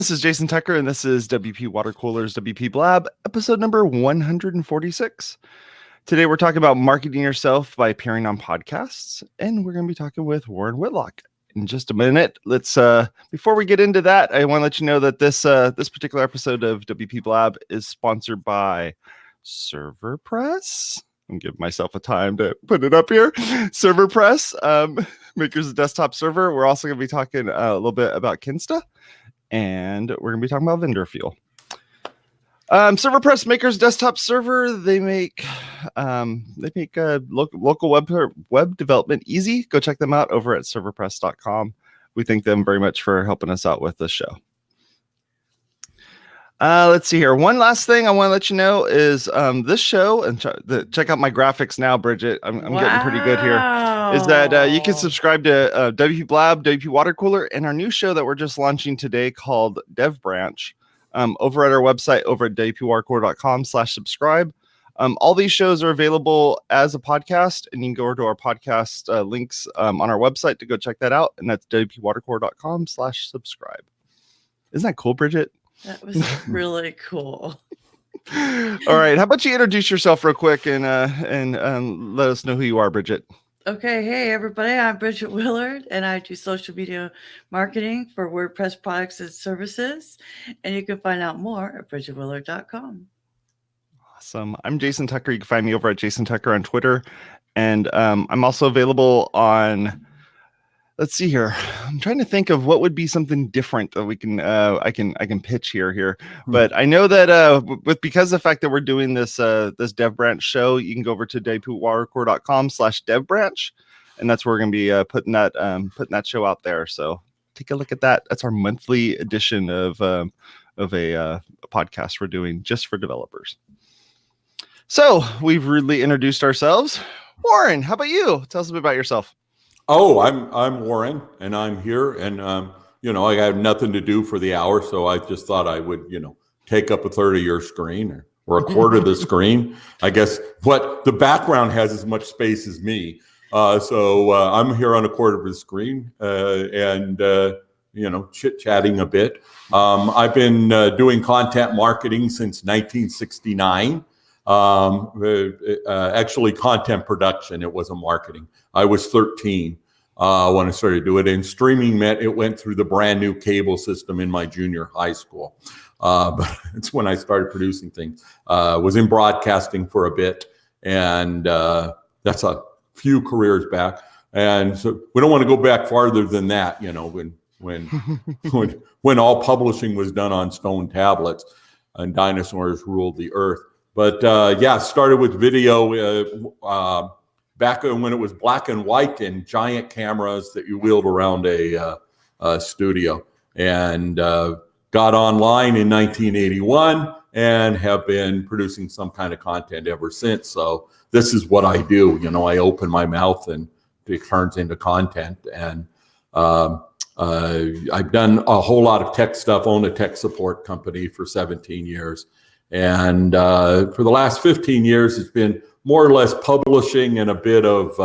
This is Jason Tucker, and this is WPwatercooler's WPblab, episode number 146. Today, we're talking about marketing yourself by appearing on podcasts, and we're going to be talking with Warren Whitlock in just a minute. Let's before we get into that, I want to let you know that this particular episode of WPblab is sponsored by ServerPress. I'm giving myself a time to put it up here. ServerPress, makers of desktop server. We're also going to be talking a little bit about Kinsta. And we're going to be talking about VendorFuel. ServerPress makers desktop server. They make local web development easy. Go check them out over at serverpress.com. We thank them very much for helping us out with this show. Let's see here. One last thing I want to let you know is this show, and check out my graphics now, Bridget. I'm getting pretty good here. Is that you can subscribe to WPblab, WPwatercooler, and our new show that we're just launching today called Dev Branch over at our website over at WPwatercooler.com/subscribe. All these shows are available as a podcast, and you can go over to our podcast links on our website to go check that out, and that's WPwatercooler.com/subscribe. Isn't that cool, Bridget? That was really cool. All right. How about you introduce yourself real quick and let us know who you are, Bridget. Okay. Hey, everybody. I'm Bridget Willard, and I do social media marketing for WordPress products and services. And you can find out more at bridgetwillard.com. Awesome. I'm Jason Tucker. You can find me over at Jason Tucker on Twitter. And I'm also available on... Let's see here. I'm trying to think of what would be something different that we can I can pitch here. But I know that because of the fact that we're doing this this Dev Branch show, you can go over to WPwatercooler.com/devbranch, and that's where we're going to be putting that show out there. So take a look at that. That's our monthly edition of a podcast we're doing just for developers. So we've really introduced ourselves. Warren, how about you? Tell us a bit about yourself. Oh, I'm Warren, and I'm here, and I have nothing to do for the hour, so I just thought I would, take up a third of your screen or a quarter of the screen. I guess what the background has as much space as me, so I'm here on a quarter of the screen, and chit-chatting a bit. I've been doing content marketing since 1969. Actually, content production. It wasn't marketing. I was 13 when I started to do it, and streaming meant it went through the brand new cable system in my junior high school. But it's when I started producing things. Was in broadcasting for a bit, and that's a few careers back. And so we don't want to go back farther than that. When all publishing was done on stone tablets and dinosaurs ruled the earth. But started with video back when it was black and white and giant cameras that you wheeled around a studio, and got online in 1981 and have been producing some kind of content ever since. So this is what I do. I open my mouth and it turns into content. And I've done a whole lot of tech stuff, owned a tech support company for 17 years. And for the last 15 years, it's been more or less publishing and a bit of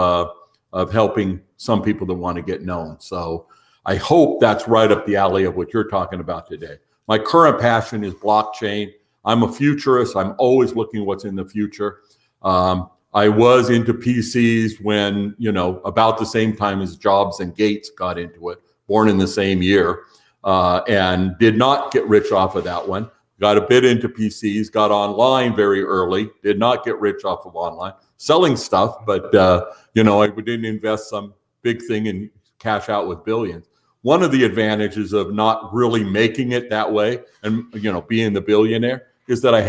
helping some people that want to get known. So I hope that's right up the alley of what you're talking about today. My current passion is blockchain. I'm a futurist. I'm always looking what's in the future. I was into PCs when, about the same time as Jobs and Gates got into it, born in the same year, and did not get rich off of that one. Got a bit into PCs, got online very early, did not get rich off of online, selling stuff, but, I didn't invest some big thing and cash out with billions. One of the advantages of not really making it that way and, being the billionaire is that I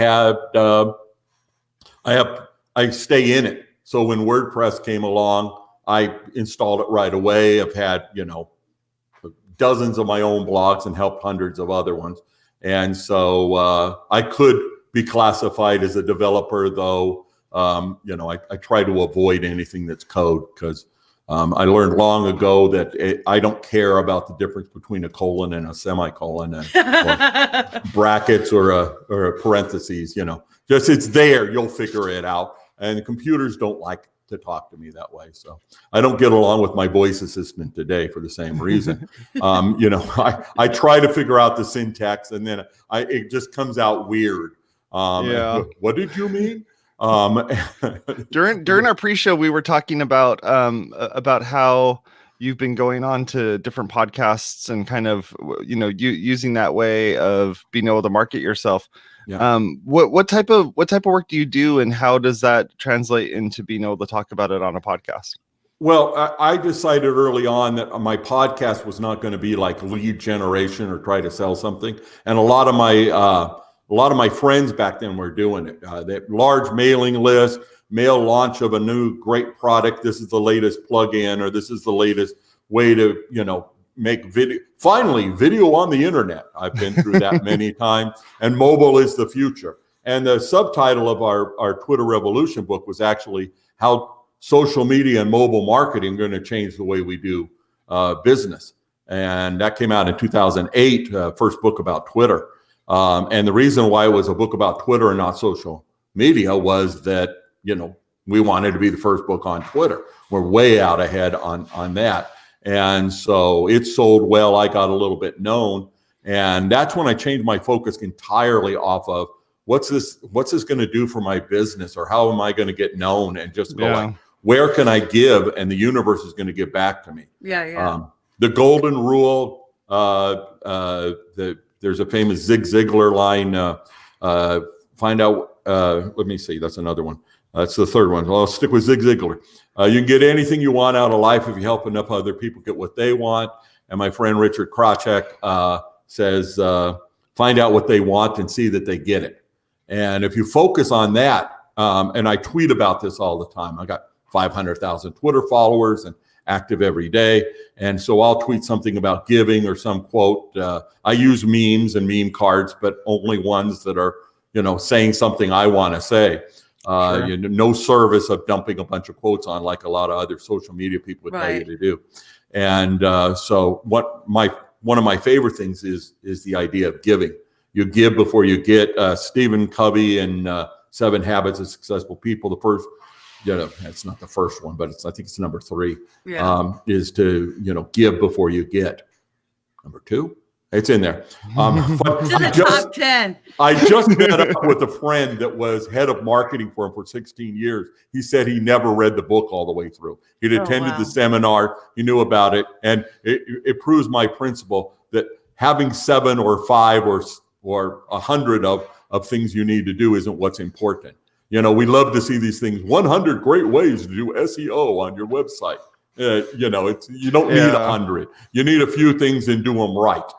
stay in it. So when WordPress came along, I installed it right away. I've had, dozens of my own blogs and helped hundreds of other ones. And so I could be classified as a developer, though, I try to avoid anything that's code because I learned long ago that I don't care about the difference between a colon and a semicolon, or brackets or a parentheses, just it's there, you'll figure it out. And computers don't like to talk to me that way. So I don't get along with my voice assistant today for the same reason. I try to figure out the syntax, and then it just comes out weird. What did you mean? During our pre-show, we were talking about how you've been going on to different podcasts and kind of, using that way of being able to market yourself. Yeah. What type of work do you do, and how does that translate into being able to talk about it on a podcast? Well, I decided early on that my podcast was not going to be like lead generation or try to sell something. And a lot of my friends back then were doing it. They large mailing list, mail launch of a new great product. This is the latest plugin, or this is the latest way to, make video. Finally, video on the internet. I've been through that many times, and mobile is the future. And the subtitle of our Twitter Revolution book was actually how social media and mobile marketing are going to change the way we do business. And that came out in 2008, first book about Twitter. And the reason why it was a book about Twitter and not social media was that, we wanted to be the first book on Twitter. We're way out ahead on that. And so it sold well. I got a little bit known. And that's when I changed my focus entirely off of what's this going to do for my business, or how am I going to get known, and just go like, where can I give? And the universe is going to give back to me. The golden rule, there's a famous Zig Ziglar line, find out, let me see, that's another one. That's the third one. Well, I'll stick with Zig Ziglar. You can get anything you want out of life if you help enough other people get what they want. And my friend Richard Krachek says, find out what they want and see that they get it. And if you focus on that, and I tweet about this all the time. I got 500,000 Twitter followers and active every day. And so I'll tweet something about giving or some quote. I use memes and meme cards, but only ones that are, saying something I want to say. Sure. No service of dumping a bunch of quotes on like a lot of other social media people would tell you to do. And so one of my favorite things is the idea of giving. You give before you get. Stephen Covey and 7 Habits of Successful People. The first, it's not the first one, but I think it's number 3. Is to give before you get. Number 2. It's in there. It's in the top 10. I just met up with a friend that was head of marketing for him for 16 years. He said he never read the book all the way through. He'd attended the seminar. He knew about it. And it proves my principle that having 7 or 5 or 100 of things you need to do isn't what's important. We love to see these things. 100 great ways to do SEO on your website. You don't need 100. You need a few things and do them right.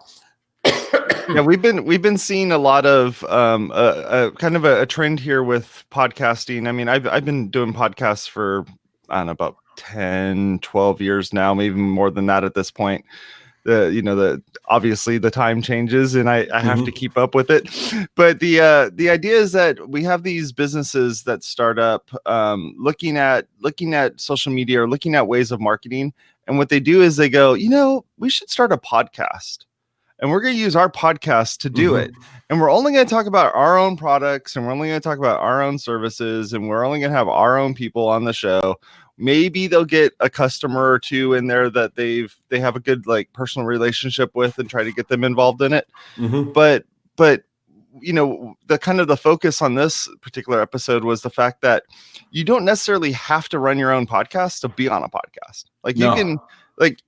Yeah, we've been seeing a lot of kind of a trend here with podcasting. I mean, I've been doing podcasts for, I don't know, about 10, 12 years now, maybe more than that at this point. Obviously the time changes, and I have to keep up with it. But the idea is that we have these businesses that start up looking at social media or looking at ways of marketing. And what they do is they go, we should start a podcast. And we're going to use our podcast to do it. And we're only going to talk about our own products, and we're only going to talk about our own services, and we're only going to have our own people on the show. Maybe they'll get a customer or two in there that they have a good personal relationship with, and try to get them involved in it. But the kind of the focus on this particular episode was the fact that you don't necessarily have to run your own podcast to be on a podcast. You can. Like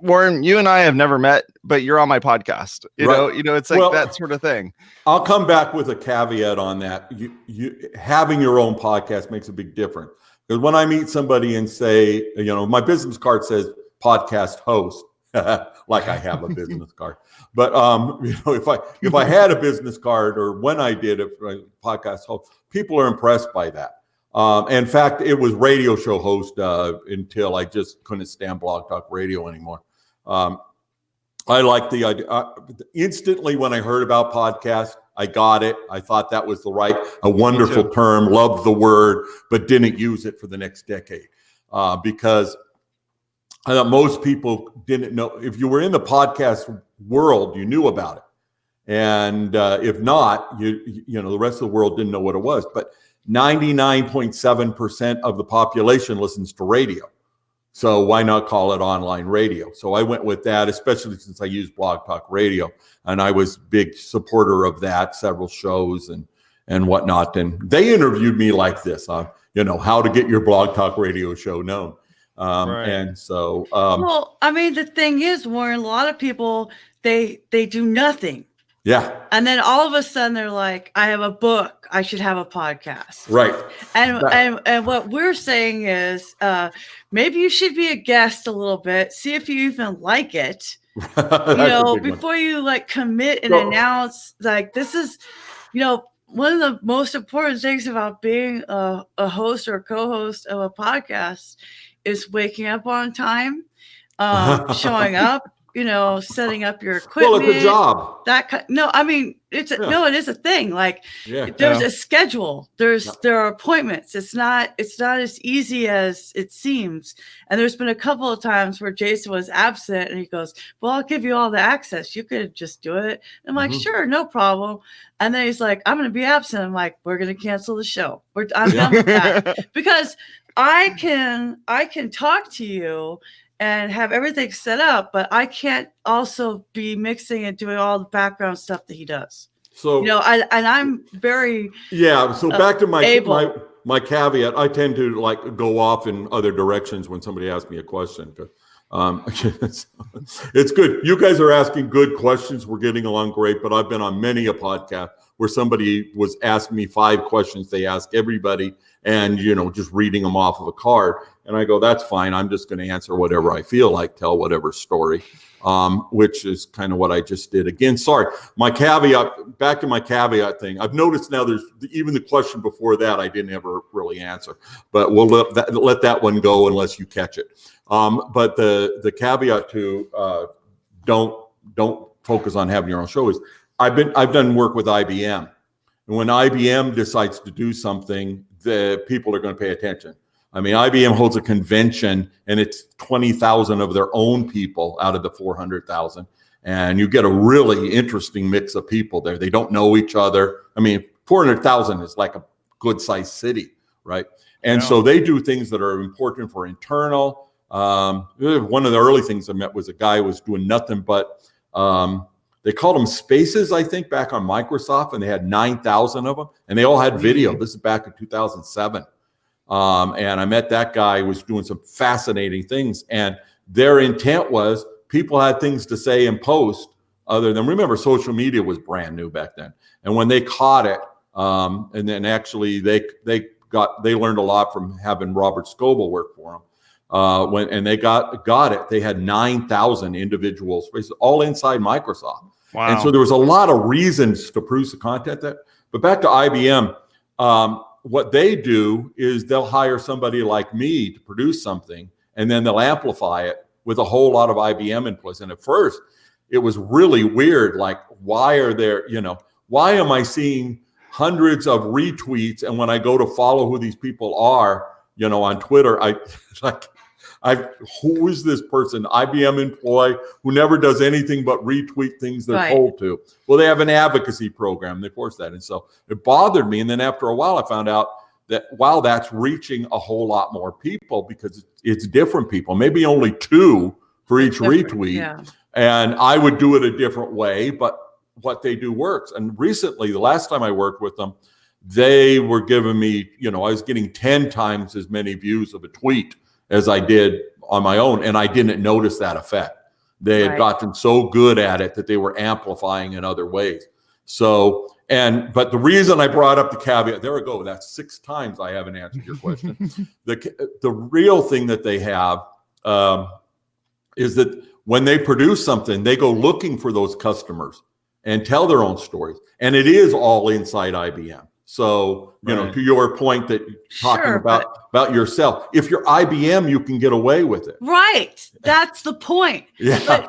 Warren, you and I have never met, but you're on my podcast. You know, it's like that sort of thing. I'll come back with a caveat on that. You having your own podcast makes a big difference. Because when I meet somebody and say, my business card says podcast host, like I have a business card. But if I had a business card, or when I did a podcast host, people are impressed by that. In fact, it was radio show host until I just couldn't stand Blog Talk Radio anymore. I like the idea. Instantly, when I heard about podcasts, I got it. I thought that was a wonderful term, loved the word, but didn't use it for the next decade because I thought most people didn't know. If you were in the podcast world, you knew about it. And if not, the rest of the world didn't know what it was. But 99.7% of the population listens to radio. So why not call it online radio? So I went with that, especially since I use Blog Talk Radio, and I was a big supporter of that, several shows and whatnot. And they interviewed me like this on, how to get your Blog Talk Radio show known. Right. And so, well, I mean, the thing is, Warren, a lot of people, they do nothing. yeah. And then all of a sudden they're like, I have a book, I should have a podcast. Right. And what we're saying is maybe you should be a guest a little bit, see if you even like it. Before you like commit and announce like this is, one of the most important things about being a host or a co-host of a podcast is waking up on time, showing up, setting up your equipment. Well, it's a job. It is a thing. Like there's a schedule. There are appointments. It's not as easy as it seems. And there's been a couple of times where Jason was absent and he goes, well, I'll give you all the access. You could just do it. And I'm like, sure, no problem. And then he's like, I'm going to be absent. I'm like, we're going to cancel the show. I'm done with that because I can talk to you and have everything set up, but I can't also be mixing and doing all the background stuff that he does. So, I'm very So back to my my caveat, I tend to like go off in other directions when somebody asks me a question. It's good. You guys are asking good questions. We're getting along great, but I've been on many a podcast where somebody was asking me 5 questions they ask everybody and, just reading them off of a card. And I go, that's fine. I'm just going to answer whatever I feel like, tell whatever story, which is kind of what I just did. Again, sorry, back to my caveat thing. I've noticed now there's even the question before that I didn't ever really answer, but we'll let that one go unless you catch it. But the caveat to don't focus on having your own show is I've done work with IBM. And when IBM decides to do something, the people are going to pay attention. I mean, IBM holds a convention and it's 20,000 of their own people out of the 400,000. And you get a really interesting mix of people there. They don't know each other. I mean, 400,000 is like a good sized city, right? And so they do things that are important for internal. One of the early things I met was a guy who was doing nothing but, they called them spaces, I think, back on Microsoft, and they had 9,000 of them, and they all had video. This is back in 2007. And I met that guy who was doing some fascinating things, and their intent was people had things to say in post other than, remember, social media was brand new back then. And when they caught it, and then actually they learned a lot from having Robert Scoble work for them. When they got it, they had 9,000 individual spaces, all inside Microsoft. Wow. And so there was a lot of reasons to produce the content but back to IBM, what they do is they'll hire somebody like me to produce something, and then they'll amplify it with a whole lot of IBM employees. And at first it was really weird. Like, why am I seeing hundreds of retweets? And when I go to follow who these people are, on Twitter, who is this person? IBM employee who never does anything but retweet things they're told to. Well, they have an advocacy program. They force that. And so it bothered me. And then after a while, I found out that, wow, that's reaching a whole lot more people because it's different people, maybe only 2 for each retweet. Yeah. And I would do it a different way, but what they do works. And recently, the last time I worked with them, they were giving me, I was getting 10 times as many views of a tweet as I did on my own, and I didn't notice that effect. They had gotten so good at it that they were amplifying in other ways. So, but the reason I brought up the caveat, there we go, that's 6 times I haven't answered your question. The real thing that they have is that when they produce something, they go looking for those customers and tell their own stories. And it is all inside IBM. So, to your point that talking about yourself, if you're IBM, you can get away with it. Right. That's the point. Yeah. But,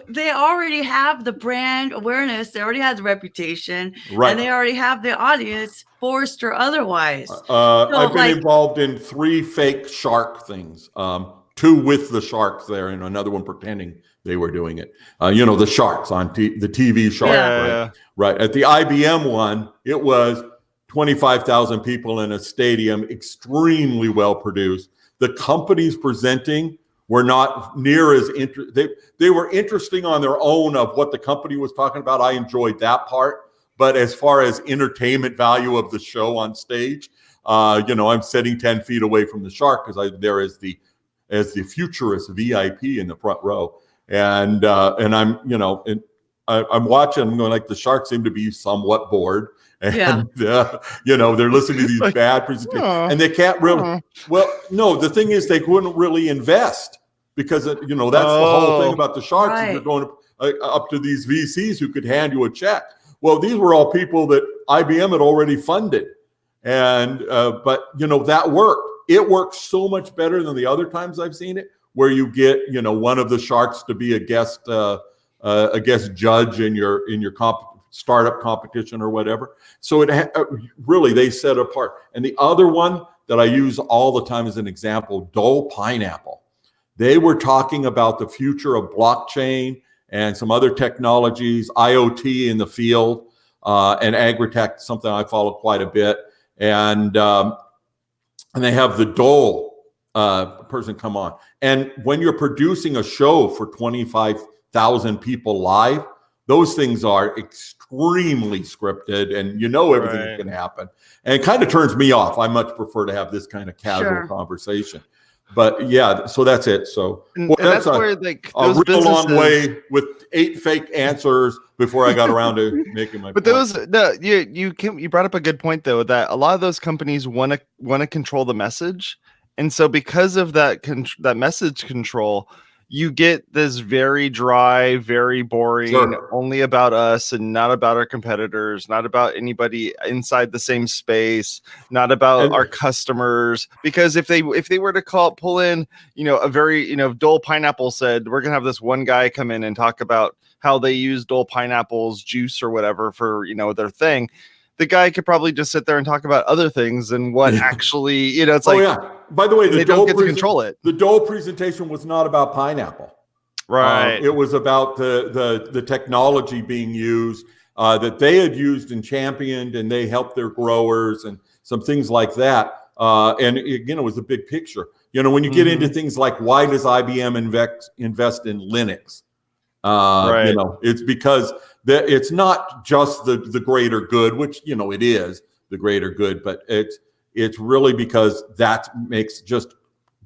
they already have the brand awareness. They already have the reputation. Right. And they already have the audience, forced or otherwise. I've been involved in 3 fake shark things. 2 with the sharks there and another one pretending they were doing it. The sharks on the TV shark. Yeah. Right. At the IBM one, it was 25,000 people in a stadium, extremely well produced. The companies presenting were not near as they were interesting on their own of what the company was talking about. I enjoyed that part, but as far as entertainment value of the show on stage, I'm sitting 10 feet away from the shark because I'm there as the futurist VIP in the front row, and I'm I'm watching. I'm going like the sharks seem to be somewhat bored. And, they're listening to these bad presentations and they can't really, well, no, the thing is they wouldn't really invest because, that's the whole thing about the sharks. Right. Is you're going up to these VCs who could hand you a check. Well, these were all people that IBM had already funded. And, but that worked. It works so much better than the other times I've seen it, where you get, one of the sharks to be a guest judge in your startup competition or whatever. So it really, they set apart. And the other one that I use all the time as an example, Dole Pineapple. They were talking about the future of blockchain and some other technologies, IoT in the field, and agri-tech, something I follow quite a bit. And they have the Dole person come on. And when you're producing a show for 25,000 people live, those things are extremely scripted and everything that can happen. And it kind of turns me off. I much prefer to have this kind of casual conversation. But yeah, so that's it. So that's where like a real long way with 8 fake answers before I got around to making my point. But you brought up a good point though, that a lot of those companies want to control the message. And so because of that message control, you get this very dry, very boring, only about us and not about our competitors, not about anybody inside the same space, not about our customers. Because if they were to pull in, a very, Dole Pineapple said, we're going to have this one guy come in and talk about how they use Dole Pineapple's juice or whatever for, their thing. The guy could probably just sit there and talk about other things and what actually, it's like. Oh, yeah. By the way, they don't get to control it. The Dole presentation was not about pineapple. Right. It was about the technology being used that they had used and championed, and they helped their growers and some things like that. And again, it was a big picture. When you get into things like why does IBM invest in Linux? It's because it's not just the greater good, which it is the greater good, but it's really because that makes just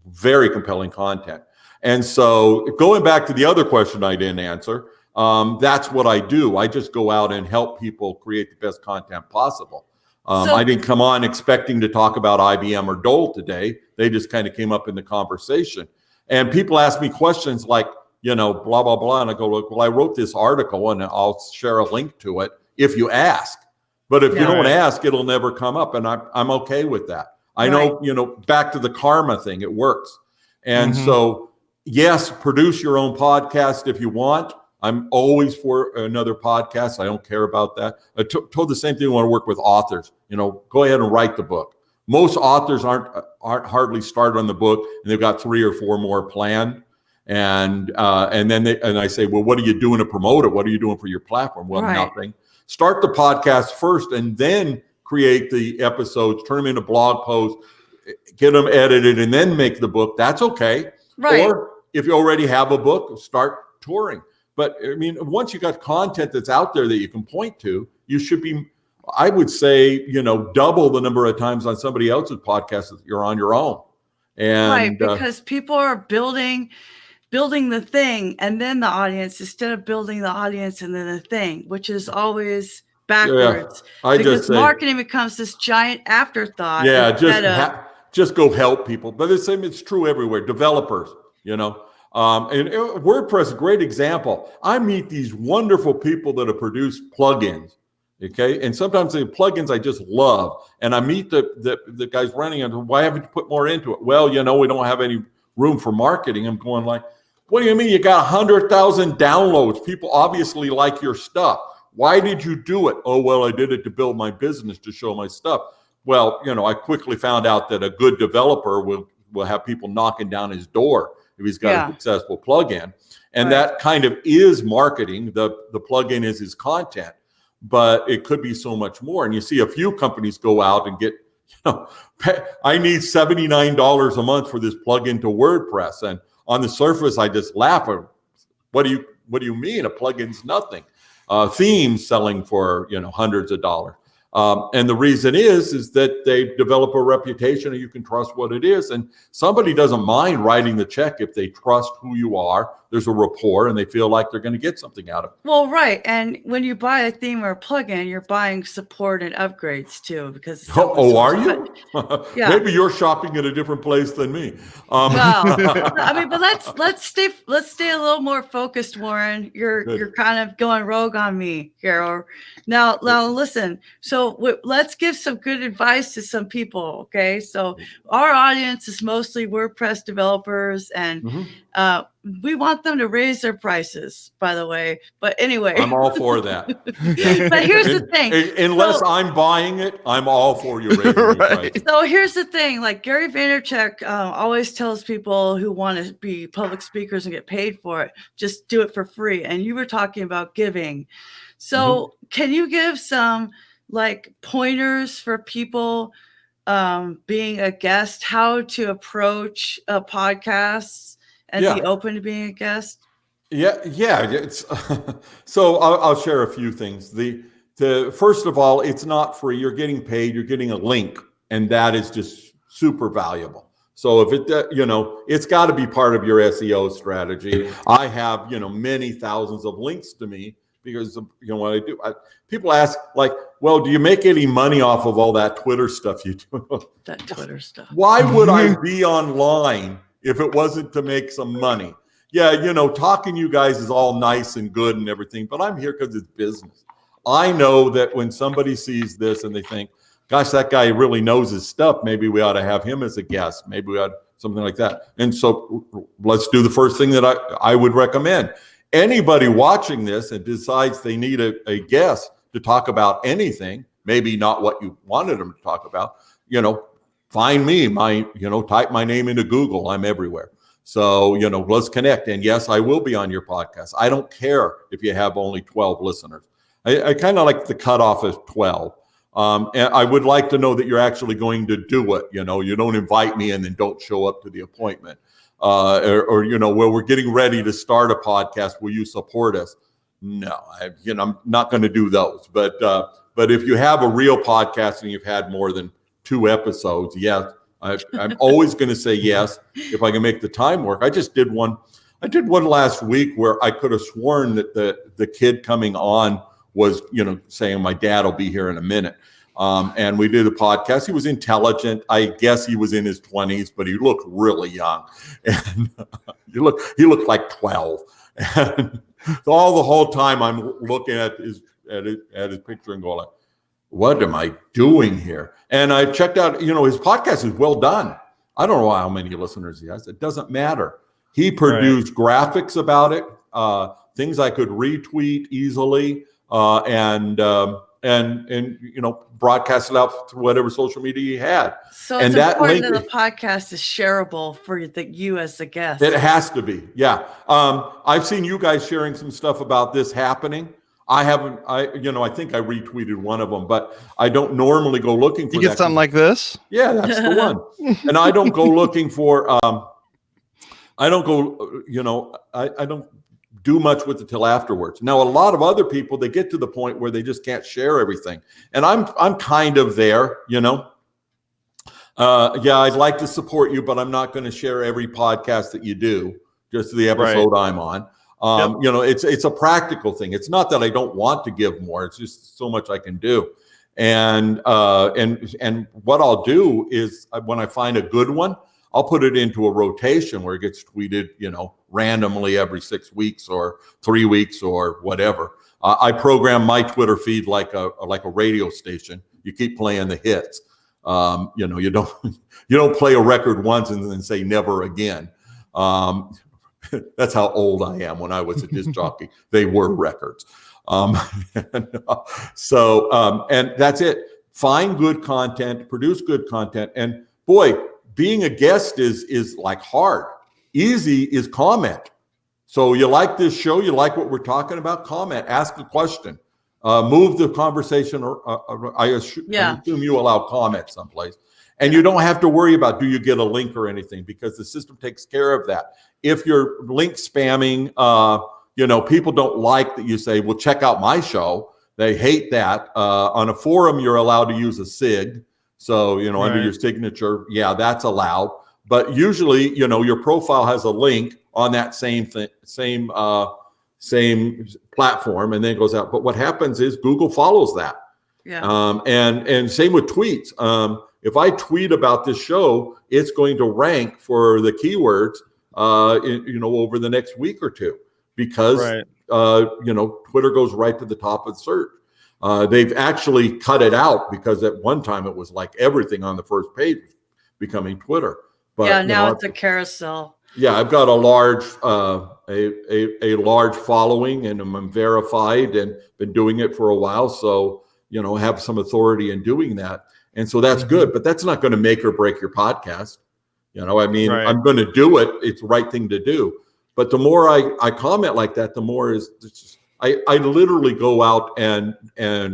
very compelling content. And so going back to the other question I didn't answer, that's what I do. I just go out and help people create the best content possible. I didn't come on expecting to talk about IBM or Dole today. They just kind of came up in the conversation. And people ask me questions like, blah, blah, blah. And I go, look, well, I wrote this article and I'll share a link to it if you ask. But if you don't ask, it'll never come up. And I'm okay with that. I know, back to the karma thing, it works. And so, yes, produce your own podcast if you want. I'm always for another podcast. I don't care about that. I told the same thing. I want to work with authors. Go ahead and write the book. Most authors aren't hardly started on the book, and they've got 3 or 4 more planned. And then I say, well, what are you doing to promote it? What are you doing for your platform? Well, nothing. Start the podcast first, and then create the episodes. Turn them into blog posts. Get them edited, and then make the book. That's okay. Right. Or if you already have a book, start touring. But I mean, once you got content that's out there that you can point to, you should be, I would say, double the number of times on somebody else's podcast that you're on your own. And because people are building the thing and then the audience instead of building the audience and then the thing, which is always backwards. Yeah, because marketing becomes this giant afterthought. Yeah, just go help people. But it's true everywhere. Developers, and WordPress is a great example. I meet these wonderful people that have produced plugins, okay? And sometimes the plugins I just love. And I meet the guys running and why haven't you put more into it? Well, we don't have any room for marketing. I'm going like, what do you mean you got 100,000 downloads? People obviously like your stuff. Why did you do it? Oh, well, I did it to build my business, to show my stuff. Well, I quickly found out that a good developer will have people knocking down his door if he's got a successful plugin. And that kind of is marketing. The plugin is his content. but it could be so much more. And you see a few companies go out and get, I need $79 a month for this plugin to WordPress. And on the surface, I just laugh. What do you mean? A plugin's nothing. Themes selling for, hundreds of dollars. And the reason is that they develop a reputation and you can trust what it is. And somebody doesn't mind writing the check if they trust who you are. There's a rapport and they feel like they're going to get something out of it. Well, right. And when you buy a theme or a plugin, you're buying support and upgrades too, because are you? Yeah. Maybe you're shopping at a different place than me. Well, I mean, but let's stay a little more focused, Warren. You're kind of going rogue on me here. Now listen. So let's give some good advice to some people. Okay. So our audience is mostly WordPress developers, and we want them to raise their prices, by the way. But anyway, I'm all for that. But here's the thing. Unless I'm buying it, I'm all for you raising your prices. So here's the thing. Like Gary Vaynerchuk always tells people who want to be public speakers and get paid for it, just do it for free. And you were talking about giving. So can you give some like pointers for people being a guest, how to approach a podcast and be open to being a guest? Yeah. It's so I'll share a few things. The first of all, it's not free. You're getting paid. You're getting a link, and that is just super valuable. So if it, it's got to be part of your SEO strategy. I have, many thousands of links to me because what I do. People ask like, well, do you make any money off of all that Twitter stuff you do? That Twitter stuff. Why would I be online if it wasn't to make some money? Yeah, talking to you guys is all nice and good and everything, but I'm here because it's business. I know that when somebody sees this and they think, gosh, that guy really knows his stuff, maybe we ought to have him as a guest. Maybe we ought something like that. And so let's do the first thing that I would recommend. Anybody watching this and decides they need a guest to talk about anything, maybe not what you wanted them to talk about, find me, type my name into Google. I'm everywhere. So, let's connect. And yes, I will be on your podcast. I don't care if you have only 12 listeners. I kind of like the cutoff of 12. And I would like to know that you're actually going to do it. You don't invite me and then don't show up to the appointment. Or where we're getting ready to start a podcast, will you support us? No, I'm not going to do those. But if you have a real podcast and you've had more than 2 episodes, yes, I'm always going to say yes if I can make the time work. I just did one. I did one last week where I could have sworn that the kid coming on was, saying my dad will be here in a minute. And we did a podcast. He was intelligent. I guess he was in his 20s, but he looked really young. And he looked like 12. And all the whole time I'm looking at his picture and going like, what am I doing here? And I checked out, his podcast is well done. I don't know how many listeners he has. It doesn't matter. He produced graphics about it, things I could retweet easily, and broadcast it out through whatever social media he had. So it's important that the podcast is shareable for you as the guest. It has to be. Yeah. I've seen you guys sharing some stuff about this happening. I haven't, I think I retweeted one of them, but I don't normally go looking for you get something like this. Yeah, that's the one. And I don't go looking for, I don't do much with it till afterwards. Now, a lot of other people, they get to the point where they just can't share everything. And I'm kind of there, I'd like to support you, but I'm not going to share every podcast that you do, just the episode I'm on. It's a practical thing. It's not that I don't want to give more. It's just so much I can do. And what I'll do is when I find a good one, I'll put it into a rotation where it gets tweeted, randomly every 6 weeks or 3 weeks or whatever. I program my Twitter feed like a radio station. You keep playing the hits. You don't play a record once and then say never again. That's how old I am. When I was a disc jockey, they were records. And that's it. Find good content, produce good content. And boy, being a guest is like hard. Easy is comment. So you like this show, you like what we're talking about, comment, ask a question. move the conversation, or I assume you allow comments someplace. And you don't have to worry about, do you get a link or anything, because the system takes care of that. If you're link spamming, people don't like that you say, well, check out my show. They hate that. On a forum, you're allowed to use a SIG. So, under your signature, that's allowed. But usually, your profile has a link on that same platform, and then it goes out. But what happens is Google follows that. Yeah. And same with tweets. If I tweet about this show, it's going to rank for the keywords, over the next week or two, because Twitter goes right to the top of the search. They've actually cut it out, because at one time it was like everything on the first page becoming Twitter. But now it's a carousel. Yeah, I've got a large a large following, and I'm verified and been doing it for a while. So, have some authority in doing that. And so that's good, but that's not going to make or break your podcast. I'm going to do it. It's the right thing to do. But the more I comment like that, the more I literally go out and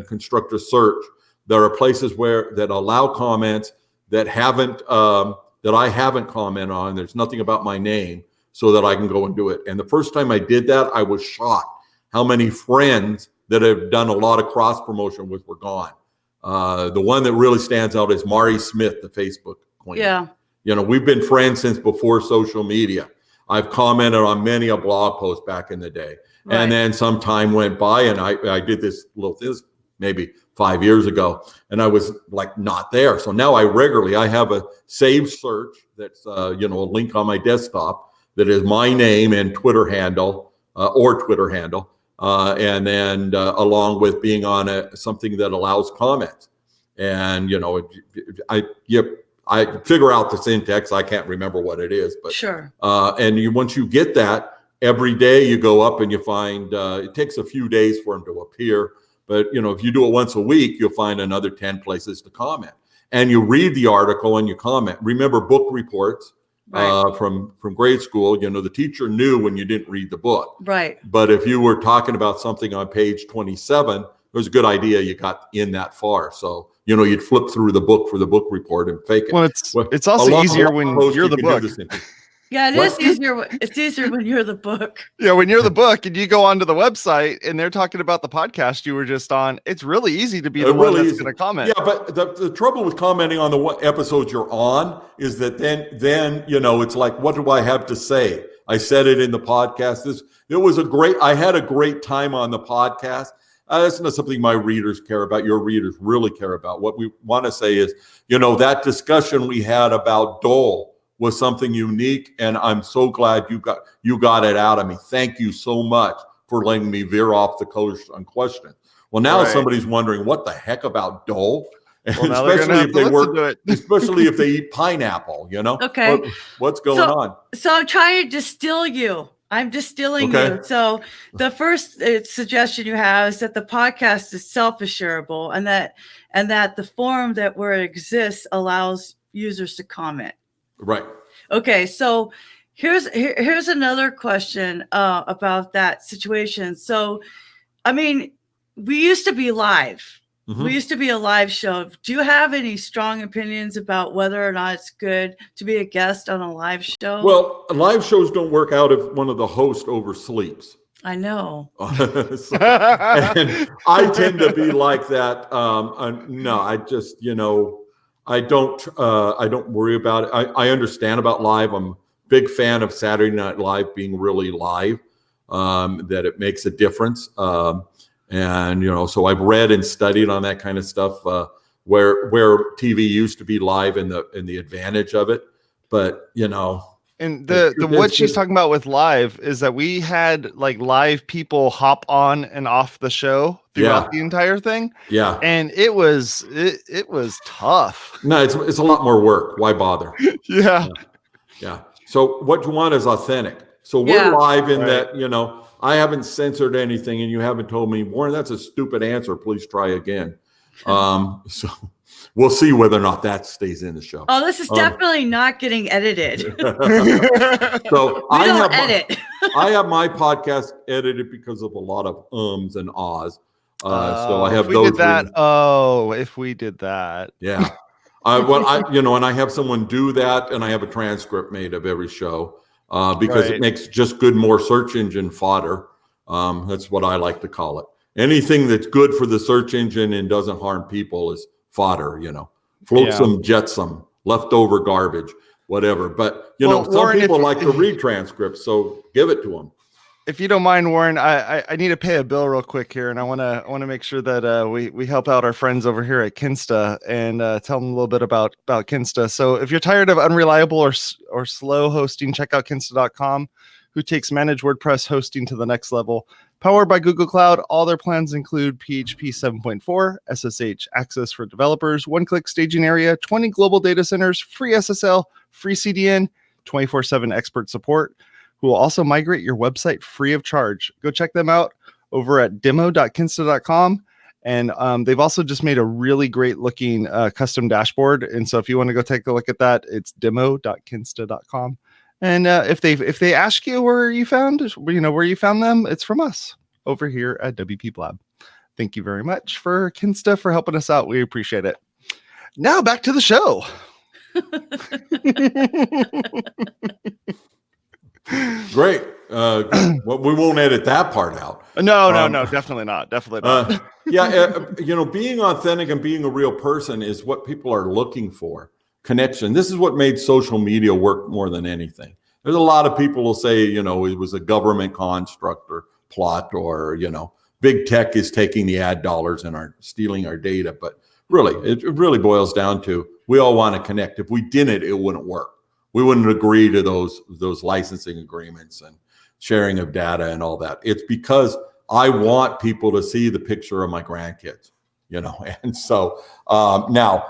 construct a search. There are places that allow comments that I haven't commented on. There's nothing about my name, so that I can go and do it. And the first time I did that, I was shocked how many friends that have done a lot of cross promotion with were gone. The one that really stands out is Mari Smith, the Facebook queen. Yeah. We've been friends since before social media. I've commented on many a blog post back in the day. Right. And then some time went by, and I did this maybe 5 years ago, and I was like not there. So now I have a saved search that's a link on my desktop that is my name and Twitter handle, and then along with being on something that allows comments. And I figure out the syntax. I can't remember what it is, but sure. Once you get that, every day you go up and you find it takes a few days for them to appear. But if you do it once a week, you'll find another 10 places to comment. And you read the article and you comment. Remember book reports from grade school. The teacher knew when you didn't read the book. Right. But if you were talking about something on page 27, it was a good idea you got in that far. So you'd flip through the book for the book report and fake it. Well, it's also easier when you're the book. Yeah, it's easier. It's easier when you're the book. Yeah, when you're the book and you go onto the website and they're talking about the podcast you were just on, it's really easy to be the one that's going to comment. Yeah, but the trouble with commenting on the episodes you're on is that then it's like, what do I have to say? I said it in the podcast. I had a great time on the podcast. That's not something my readers care about. Your readers really care about. What we want to say is, that discussion we had about Dole was something unique, and I'm so glad you got it out of me. Thank you so much for letting me veer off the coast on questions. Well, now somebody's wondering what the heck about Dole, well, especially if they eat pineapple. Okay, what's going on? So I'm trying to distill you. I'm distilling you. So the first suggestion you have is that the podcast is self-assurable, and that the forum where it exists allows users to comment. Right. Okay. So here's another question about that situation. So, we used to be live. Mm-hmm. We used to be a live show. Do you have any strong opinions about whether or not it's good to be a guest on a live show? Well, live shows don't work out if one of the hosts oversleeps. I know. And I tend to be like that. No, I just, I don't worry about it. I understand about live. I'm a big fan of Saturday Night Live being really live, that it makes a difference. So I've read and studied on that kind of stuff, where TV used to be live and the advantage of it. But, and what she's talking about with live is that we had like live people hop on and off the show throughout the entire thing. Yeah. And it was tough. No, it's a lot more work. Why bother? Yeah. So what you want is authentic. So we're live in that, I haven't censored anything and you haven't told me, Warren, that's a stupid answer. Please try again. So we'll see whether or not that stays in the show. Oh, this is definitely not getting edited. So I have my podcast edited because of a lot of ums and ahs. So I have if we those. Did that. If we did that. Yeah. And I have someone do that, and I have a transcript made of every show because it makes just good, more search engine fodder. That's what I like to call it. Anything that's good for the search engine and doesn't harm people is fodder, flotsam, jetsam, leftover garbage, whatever. But, some Warren, people like to read transcripts, so give it to them. If you don't mind, Warren, I need to pay a bill real quick here, and I want to make sure that we help out our friends over here at Kinsta and tell them a little bit about Kinsta. So if you're tired of unreliable or slow hosting, check out Kinsta.com, who takes managed WordPress hosting to the next level. Powered by Google Cloud, all their plans include PHP 7.4, SSH access for developers, one-click staging area, 20 global data centers, free SSL, free CDN, 24/7 expert support, who will also migrate your website free of charge. Go check them out over at demo.kinsta.com. And they've also just made a really great looking custom dashboard. And so if you want to go take a look at that, it's demo.kinsta.com. And if they ask you where you found them, it's from us over here at WPblab. Thank you very much for Kinsta for helping us out. We appreciate it. Now back to the show. Great. Well, we won't edit that part out. No, definitely not. Definitely not. Being authentic and being a real person is what people are looking for. Connection. This is what made social media work more than anything. There's a lot of people who say, it was a government construct or plot, or, big tech is taking the ad dollars and are stealing our data. But really, it really boils down to, we all want to connect. If we didn't, it wouldn't work. We wouldn't agree to those licensing agreements and sharing of data and all that. It's because I want people to see the picture of my grandkids, and so now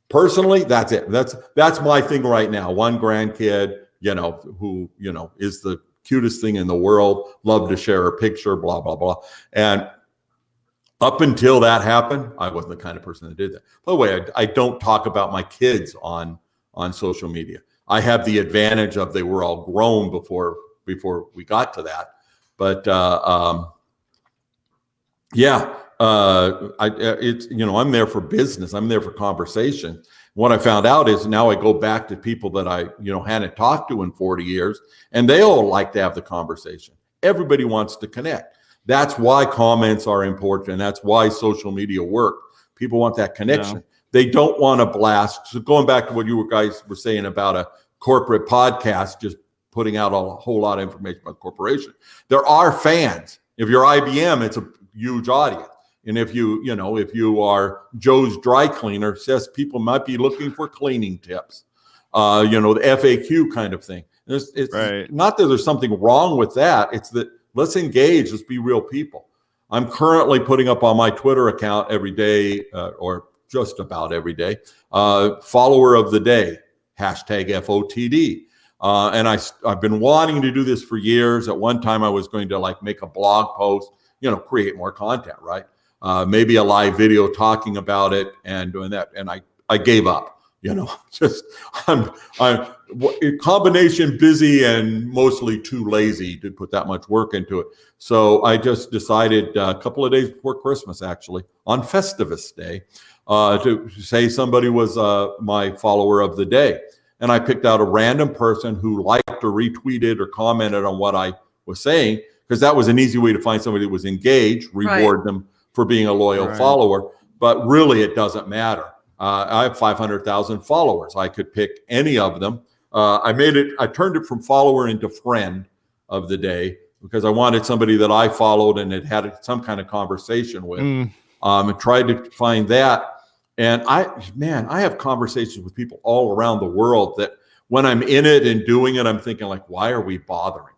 personally, that's it. That's my thing right now. One grandkid, who, is the cutest thing in the world, love to share a picture, blah, blah, blah. And up until that happened, I wasn't the kind of person that did that. By the way, I don't talk about my kids on social media. I have the advantage of they were all grown before we got to that. But I'm there for business. I'm there for conversation. What I found out is now I go back to people that I hadn't talked to in 40 years, and they all like to have the conversation. Everybody wants to connect. That's why comments are important, and that's why social media work. People want that connection. Yeah. They don't want to blast. So going back to what you guys were saying about a corporate podcast, just putting out a whole lot of information about the corporation. There are fans. If you're IBM, it's a huge audience. And if you are Joe's dry cleaner, says people might be looking for cleaning tips, the FAQ kind of thing. It's right. Not that there's something wrong with that. It's that let's engage. Let's be real people. I'm currently putting up on my Twitter account every day, or just about every day, follower of the day, #FOTD. And I've been wanting to do this for years. At one time, I was going to make a blog post, create more content, right? Maybe a live video talking about it and doing that. And I gave up, I'm a combination busy and mostly too lazy to put that much work into it. So I just decided a couple of days before Christmas, actually, on Festivus Day, to say somebody was my follower of the day. And I picked out a random person who liked or retweeted or commented on what I was saying, because that was an easy way to find somebody that was engaged, reward them for being a loyal follower. But really, it doesn't matter. I have 500,000 followers. I could pick any of them. I turned it from follower into friend of the day, because I wanted somebody that I followed and had some kind of conversation with, and tried to find that. And I have conversations with people all around the world that when I'm in it and doing it, I'm thinking why are we bothering?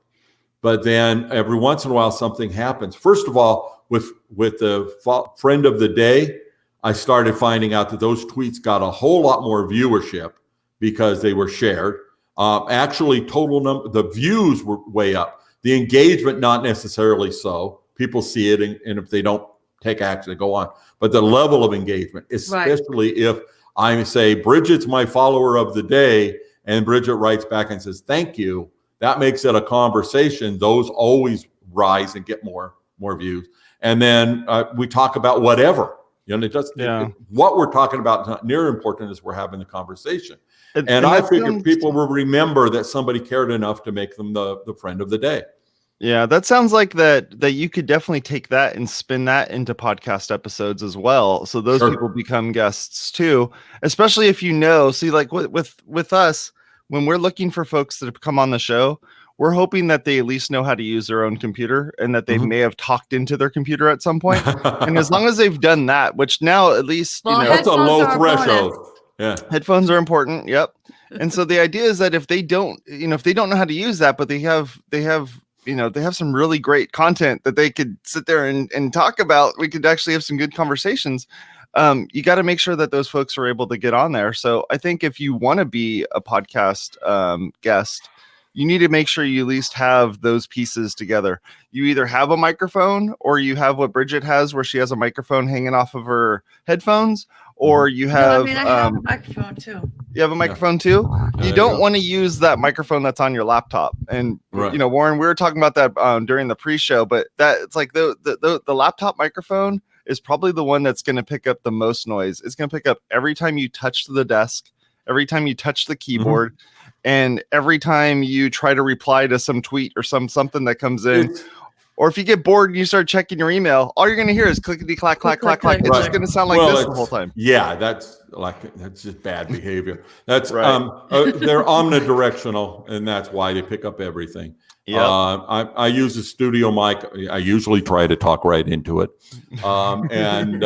But then every once in a while, something happens. First of all, with the friend of the day, I started finding out that those tweets got a whole lot more viewership because they were shared. Actually, the views were way up. The engagement, not necessarily so. People see it, and if they don't take action, they go on. But the level of engagement, especially if I say, Bridget's my follower of the day, and Bridget writes back and says, thank you, that makes it a conversation. Those always rise and get more views. And then we talk about whatever. You know, what we're talking about is not near important as we're having the conversation. And I figured people will remember that somebody cared enough to make them the friend of the day. Yeah, that sounds like that you could definitely take that and spin that into podcast episodes as well. So those people become guests too, especially if you know, see, like with us, when we're looking for folks that come on the show, we're hoping that they at least know how to use their own computer and that they may have talked into their computer at some point. And as long as they've done that, which now at least, that's a low threshold. Yeah. Headphones are important. Yep. And so the idea is that if they don't know how to use that, but they have some really great content that they could sit there and talk about, we could actually have some good conversations. You got to make sure that those folks are able to get on there. So I think if you want to be a podcast guest, you need to make sure you at least have those pieces together. You either have a microphone or you have what Bridget has, where she has a microphone hanging off of her headphones, or you have, I have a microphone too. You have a microphone too? You don't want to use that microphone that's on your laptop. And, Warren, we were talking about that during the pre-show, but it's like the laptop microphone is probably the one that's going to pick up the most noise. It's going to pick up every time you touch the desk, every time you touch the keyboard, and every time you try to reply to some tweet or something that comes in. Or if you get bored and you start checking your email, all you're going to hear is clickety clack, clack, clack, clack. It's just going to sound like this the whole time. Yeah, that's just bad behavior. That's they're omnidirectional, and that's why they pick up everything. Yeah, I use a studio mic. I usually try to talk right into it, and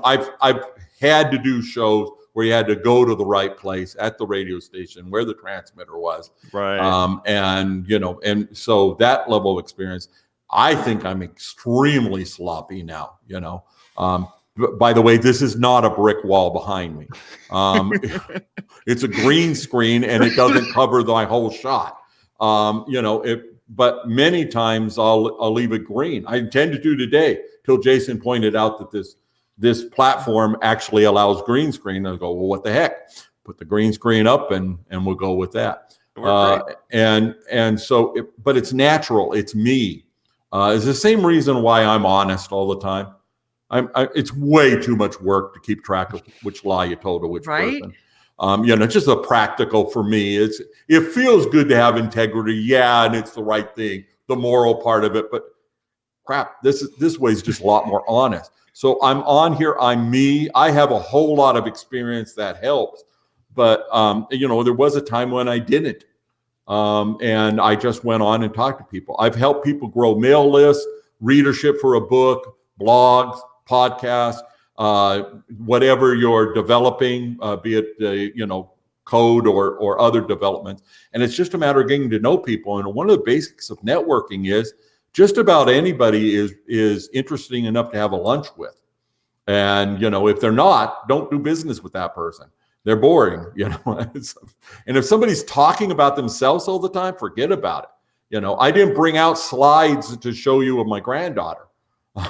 I've had to do shows where you had to go to the right place at the radio station where the transmitter was. Right. And so that level of experience, I think I'm extremely sloppy now, by the way, this is not a brick wall behind me. It's a green screen and it doesn't cover my whole shot. But many times I'll leave it green. I intend to do today till Jason pointed out that this platform actually allows green screen. I go, well, what the heck? Put the green screen up and we'll go with that. But it's natural. It's me. It's the same reason why I'm honest all the time. It's way too much work to keep track of which lie you told to which person. Just a practical for me. It feels good to have integrity. Yeah. And it's the right thing, the moral part of it, but crap, this way is just a lot more honest. So I'm on here. I'm me. I have a whole lot of experience that helps. But, there was a time when I didn't. And I just went on and talked to people. I've helped people grow mail lists, readership for a book, blogs, podcasts, whatever you're developing, be it, code or other developments. And it's just a matter of getting to know people. And one of the basics of networking is just about anybody is interesting enough to have a lunch with. And, if they're not, don't do business with that person. They're boring, And if somebody's talking about themselves all the time, forget about it. I didn't bring out slides to show you of my granddaughter.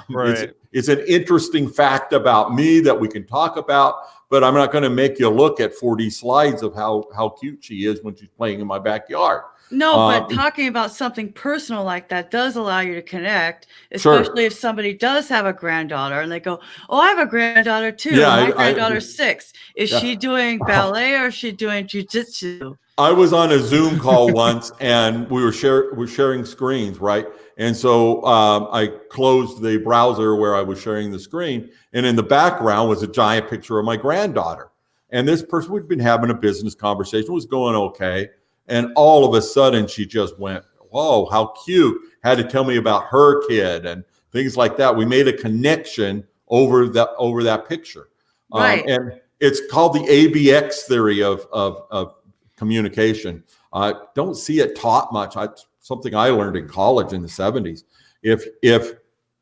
Right. It's an interesting fact about me that we can talk about, but I'm not going to make you look at 40 slides of how cute she is when she's playing in my backyard. No, but talking about something personal like that does allow you to connect, especially if somebody does have a granddaughter and they go, oh, I have a granddaughter too. Yeah, my granddaughter's 6. Is she doing ballet or is she doing jujitsu? I was on a Zoom call once and we're sharing screens, right? And so I closed the browser where I was sharing the screen, and in the background was a giant picture of my granddaughter. And this person, we'd been having a business conversation, was going okay. And all of a sudden she just went, whoa, how cute. Had to tell me about her kid and things like that. We made a connection over that picture. Right. And it's called the ABX theory of communication. I don't see it taught much. Something I learned in college in the 70s. If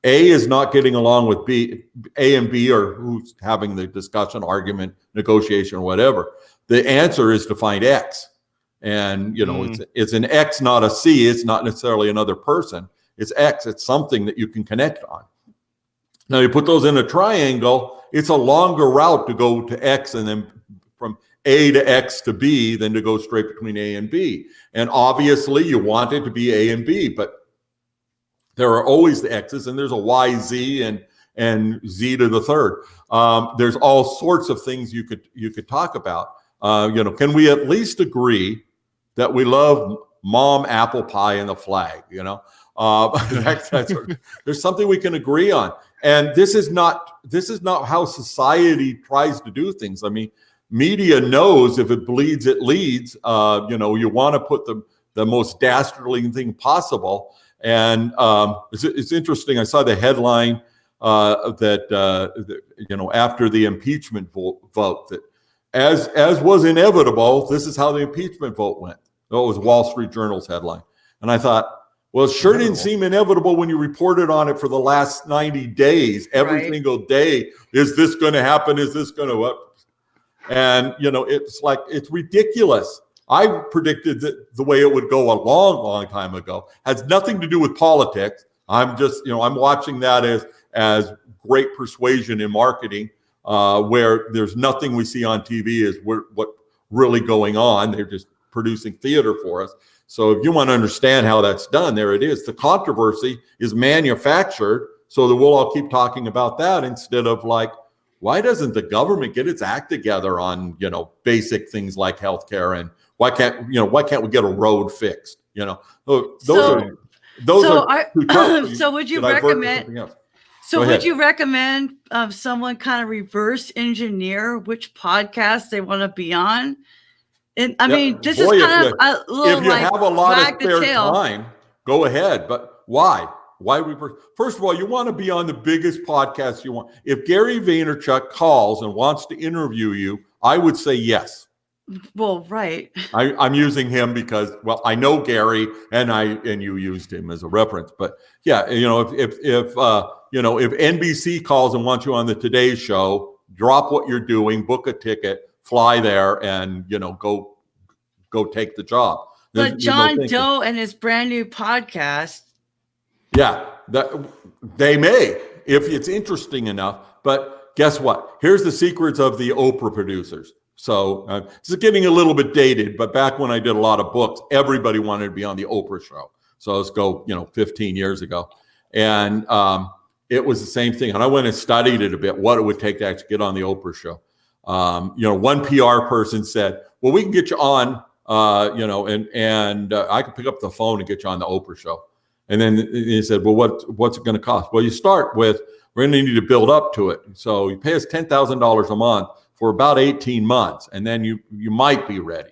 A is not getting along with B, A and B are who's having the discussion, argument, negotiation, or whatever, the answer is to find X. And, it's an X, not a C. It's not necessarily another person. It's X. It's something that you can connect on. Now, you put those in a triangle, it's a longer route to go to X and then from A to X to B than to go straight between A and B. And obviously, you want it to be A and B, but There are always the X's, and there's a Y, Z, and Z to the third. There's all sorts of things you could talk about. Can we at least agree that we love mom, apple pie, and the flag? There's something we can agree on. And this is not how society tries to do things. I mean, media knows if it bleeds, it leads. You want to put the most dastardly thing possible. And it's interesting. I saw the headline that after the impeachment vote, that as was inevitable, this is how the impeachment vote went. It was Wall Street Journal's headline. And I thought, well, it sure didn't seem inevitable when you reported on it for the last 90 days. Every single day, is this going to happen? Is this going to? And, it's ridiculous. I predicted that the way it would go a long, long time ago. Has nothing to do with politics. I'm just, I'm watching that as great persuasion in marketing, where there's nothing we see on TV is what really going on. They're just producing theater for us. So if you want to understand how that's done, there it is. The controversy is manufactured so that we'll all keep talking about that instead of like, why doesn't the government get its act together on, basic things like healthcare, and why can't we get a road fixed? So would you recommend? So would you recommend someone kind of reverse engineer which podcast they want to be on? And I mean, this is kind of a little if you have a lot of spare time, go ahead. But why? Why first of all, you want to be on the biggest podcast you want. If Gary Vaynerchuk calls and wants to interview you, I would say yes. Well, right. I'm using him because, well, I know Gary, and you used him as a reference. But yeah, if NBC calls and wants you on the Today Show, drop what you're doing, book a ticket, fly there, and go take the job. But John Doe and his brand new podcast. Yeah, they may, if it's interesting enough. But guess what? Here's the secrets of the Oprah producers. So this is getting a little bit dated, but back when I did a lot of books, everybody wanted to be on the Oprah show. So let's go, 15 years ago. And it was the same thing. And I went and studied it a bit, what it would take to actually get on the Oprah show. One PR person said, well, we can get you on, and I can pick up the phone and get you on the Oprah show. And then he said, well, what's it going to cost? Well, you start with, we're going to need to build up to it. So you pay us $10,000 a month for about 18 months, and then you might be ready.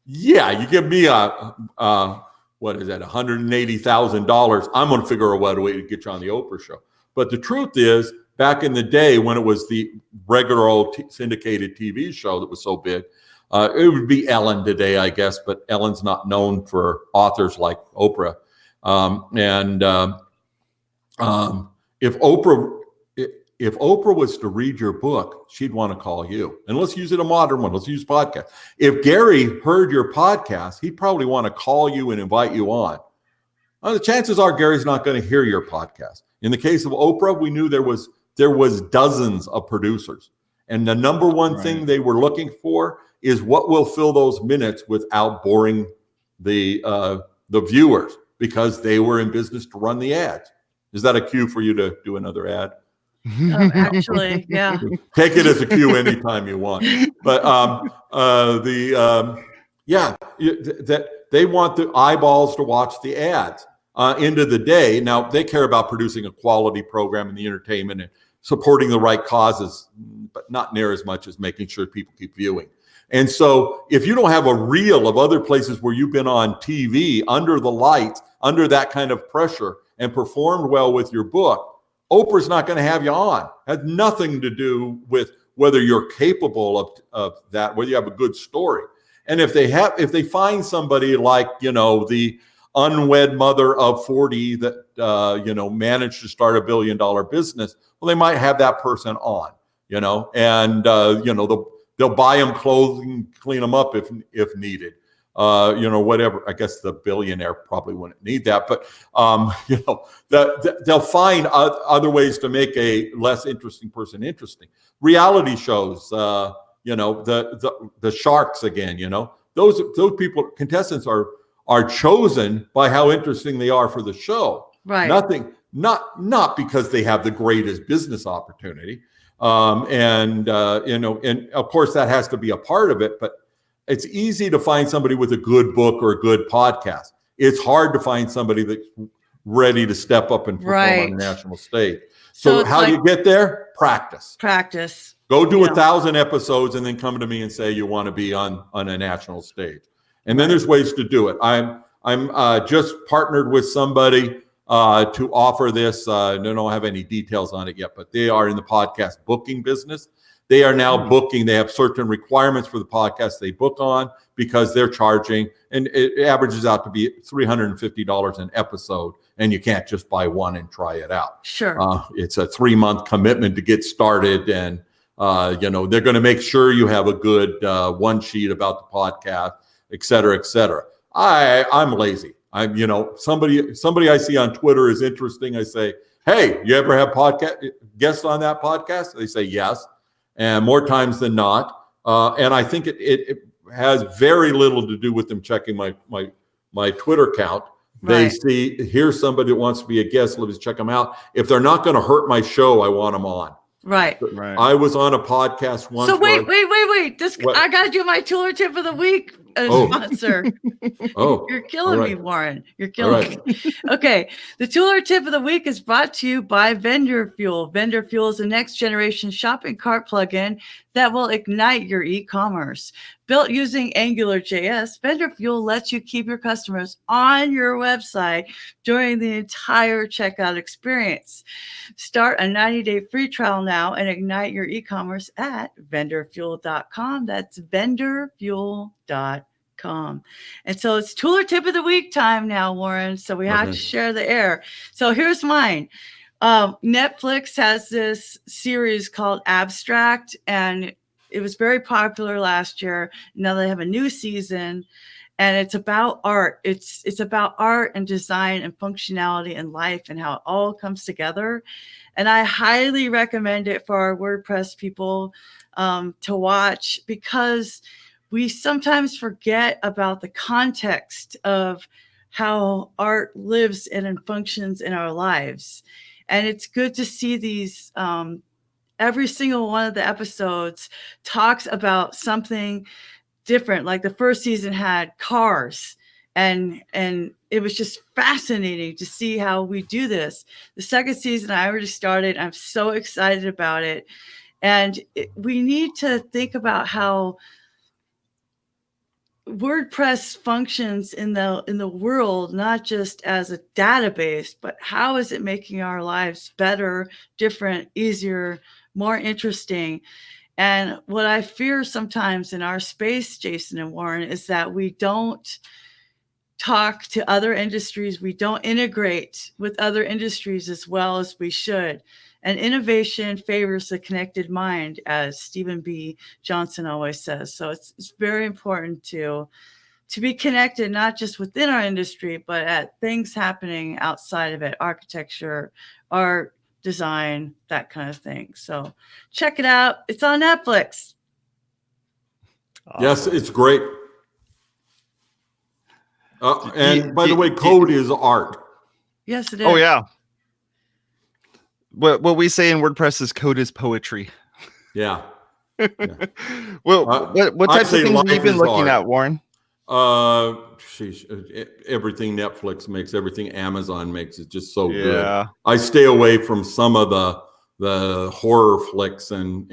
Yeah, you give me what is that, $180,000. I'm going to figure out a way to get you on the Oprah show. But the truth is, back in the day when it was the regular old syndicated TV show that was so big, it would be Ellen today, I guess, but Ellen's not known for authors like Oprah. If Oprah was to read your book, she'd want to call you. And let's use it a modern one. Let's use podcast. If Gary heard your podcast, he'd probably want to call you and invite you on. The chances are Gary's not going to hear your podcast. In the case of Oprah, we knew there was dozens of producers. And the number one thing they were looking for is what will fill those minutes without boring the viewers, because they were in business to run the ads. Is that a cue for you to do another ad? Actually, yeah. Take it as a cue anytime you want. But that they want the eyeballs to watch the ads. End of the day, now they care about producing a quality program in the entertainment and supporting the right causes, but not near as much as making sure people keep viewing. And so if you don't have a reel of other places where you've been on TV, under the lights, under that kind of pressure, and performed well with your book, Oprah's not going to have you on. It has nothing to do with whether you're capable of that, whether you have a good story. And if they find somebody like, the unwed mother of 40 that, managed to start $1 billion business, well, they might have that person on, and, they'll buy them clothing, clean them up if needed. Whatever. I guess the billionaire probably wouldn't need that, but they'll find other ways to make a less interesting person interesting. Reality shows, the sharks again. Those people, contestants are are chosen by how interesting they are for the show. Right. Not because they have the greatest business opportunity. And of course that has to be a part of it, but it's easy to find somebody with a good book or a good podcast. It's hard to find somebody that's ready to step up and perform on the national stage. So how do you get there? Practice. Go do 1,000 episodes and then come to me and say you want to be on a national stage. And then there's ways to do it. I'm just partnered with somebody to offer this. I don't have any details on it yet, but they are in the podcast booking business. They are now booking. They have certain requirements for the podcast they book on because they're charging, and it averages out to be $350 an episode, and you can't just buy one and try it out. Sure. It's a 3-month commitment to get started, and they're going to make sure you have a good one sheet about the podcast, et cetera, et cetera. I'm lazy. Somebody I see on Twitter is interesting. I say, hey, you ever have guests on that podcast? They say yes, and more times than not. And I think it has very little to do with them checking my Twitter account. They see, here's somebody that wants to be a guest. Let's check them out. If they're not going to hurt my show, I want them on. Right. I was on a podcast once. So wait. I got to do my tool or tip of the week sponsor. You're killing me, Warren. You're killing me. Okay. The tool or tip of the week is brought to you by VendorFuel. VendorFuel is a next generation shopping cart plugin that will ignite your e-commerce. Built using AngularJS, VendorFuel lets you keep your customers on your website during the entire checkout experience. Start a 90-day free trial now and ignite your e-commerce at vendorfuel.com. That's vendorfuel.com. And so it's tool or tip of the week time now, Warren. So we have to share the air. So here's mine. Netflix has this series called Abstract, and it was very popular last year. Now they have a new season, and it's about art. It's about art and design and functionality and life and how it all comes together. And I highly recommend it for our WordPress people to watch, because we sometimes forget about the context of how art lives and functions in our lives. And it's good to see these every single one of the episodes talks about something different. Like the first season had cars, and it was just fascinating to see how we do this. The second season I already started. I'm so excited about it. And we need to think about how WordPress functions in the world, not just as a database, but how is it making our lives better, different, easier, more interesting. And what I fear sometimes in our space, Jason and Warren, is that we don't talk to other industries. We don't integrate with other industries as well as we should. And innovation favors the connected mind, as Stephen B. Johnson always says. So it's very important to be connected, not just within our industry, but at things happening outside of it, architecture, art, design, that kind of thing. So check it out. It's on Netflix. Yes, it's great. And by the way, code is art. Yes, it is. Oh, yeah. What we say in WordPress is code is poetry. Yeah. Well, what types of things have you been looking at, Warren? Everything Netflix makes, everything Amazon makes is just so good. I stay away from some of the horror flicks and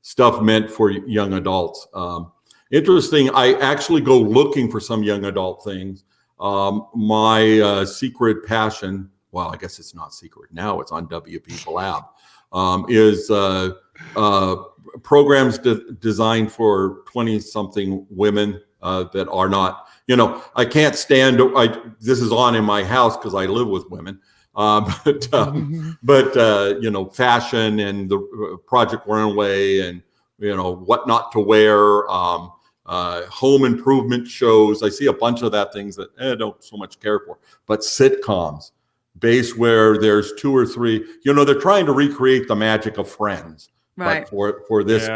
stuff meant for young adults. Interesting. I actually go looking for some young adult things. My secret passion, well, I guess it's not secret now, it's on WPblab, is programs designed for 20-something women that are not, I can't stand, this is on in my house because I live with women, but fashion and the Project Runway and, what not to wear, home improvement shows. I see a bunch of that things that I don't so much care for, but sitcoms based where there's 2 or 3, they're trying to recreate the magic of Friends, right? But for this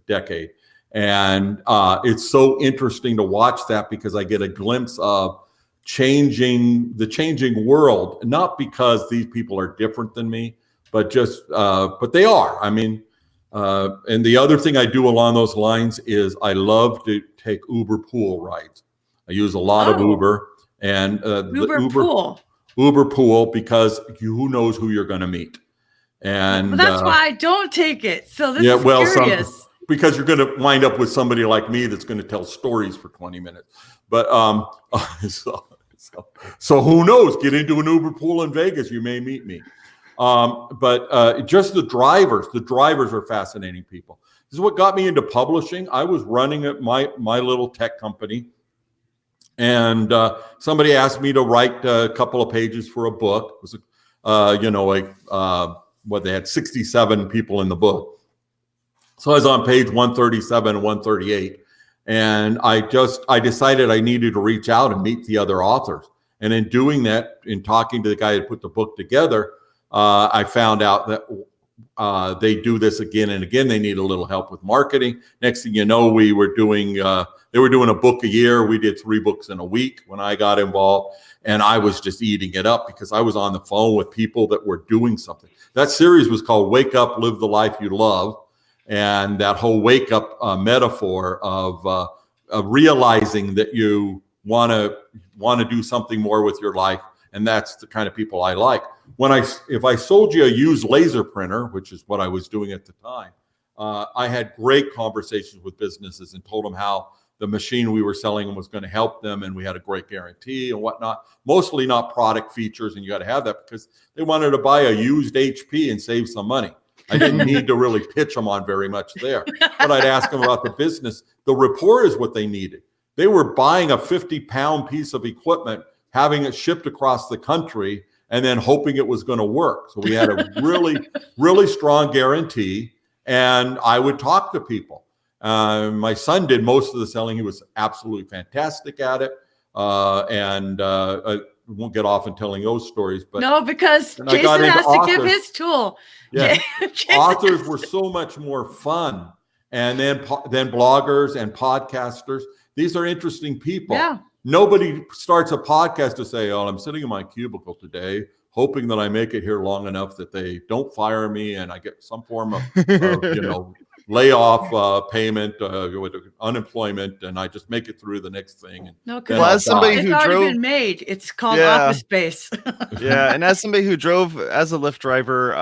decade. And it's so interesting to watch that because I get a glimpse of the changing world, not because these people are different than me, but just, but they are. I mean, and the other thing I do along those lines is I love to take Uber pool rides. I use a lot of Uber and Uber pool because who knows who you're going to meet. And that's why I don't take it. So this is curious. Because you're going to wind up with somebody like me that's going to tell stories for 20 minutes. But so who knows? Get into an Uber pool in Vegas, you may meet me. But just the drivers are fascinating people. This is what got me into publishing. I was running at my little tech company, and somebody asked me to write a couple of pages for a book. It was, they had 67 people in the book. So I was on page 137 and 138, and I decided I needed to reach out and meet the other authors. And in doing that, in talking to the guy who put the book together, I found out that they do this again and again. They need a little help with marketing. Next thing you know, they were doing a book a year. We did 3 books in a week when I got involved, and I was just eating it up because I was on the phone with people that were doing something. That series was called Wake Up, Live the Life You Love. And that whole wake up metaphor of realizing that you want to do something more with your life. And that's the kind of people I like. If I sold you a used laser printer, which is what I was doing at the time, I had great conversations with businesses and told them how the machine we were selling them was going to help them. And we had a great guarantee and whatnot, mostly not product features. And you got to have that because they wanted to buy a used HP and save some money. I didn't need to really pitch them on very much there, but I'd ask them about the business. The rapport is what they needed. They were buying a 50-pound piece of equipment, having it shipped across the country, and then hoping it was going to work. So we had a really, really strong guarantee, and I would talk to people. My son did most of the selling. He was absolutely fantastic at it, and I won't get off in telling those stories. But no, because Jason has to give his tool. Yeah, authors were so much more fun. And then bloggers and podcasters. These are interesting people. Yeah. Nobody starts a podcast to say, "Oh, I'm sitting in my cubicle today, hoping that I make it here long enough that they don't fire me and I get some form of layoff payment, unemployment, and I just make it through the next thing." No, because it's already been made. It's called Office Space. Yeah, and as somebody who drove as a Lyft driver,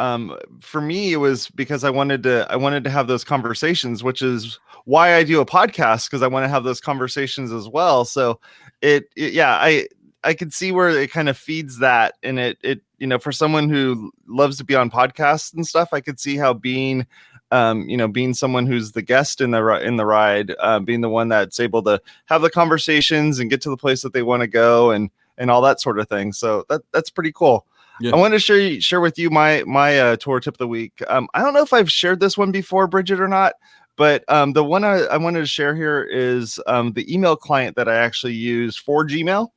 for me it was because I wanted to have those conversations, which is why I do a podcast, because I want to have those conversations as well. So I could see where it kind of feeds that, and it for someone who loves to be on podcasts and stuff, I could see how being someone who's the guest in the ride, being the one that's able to have the conversations and get to the place that they want to go and all that sort of thing. So that's pretty cool. Yeah. I want to share with you my tour tip of the week. I don't know if I've shared this one before, Bridget, or not, but the one I wanted to share here is the email client that I actually use for Gmail.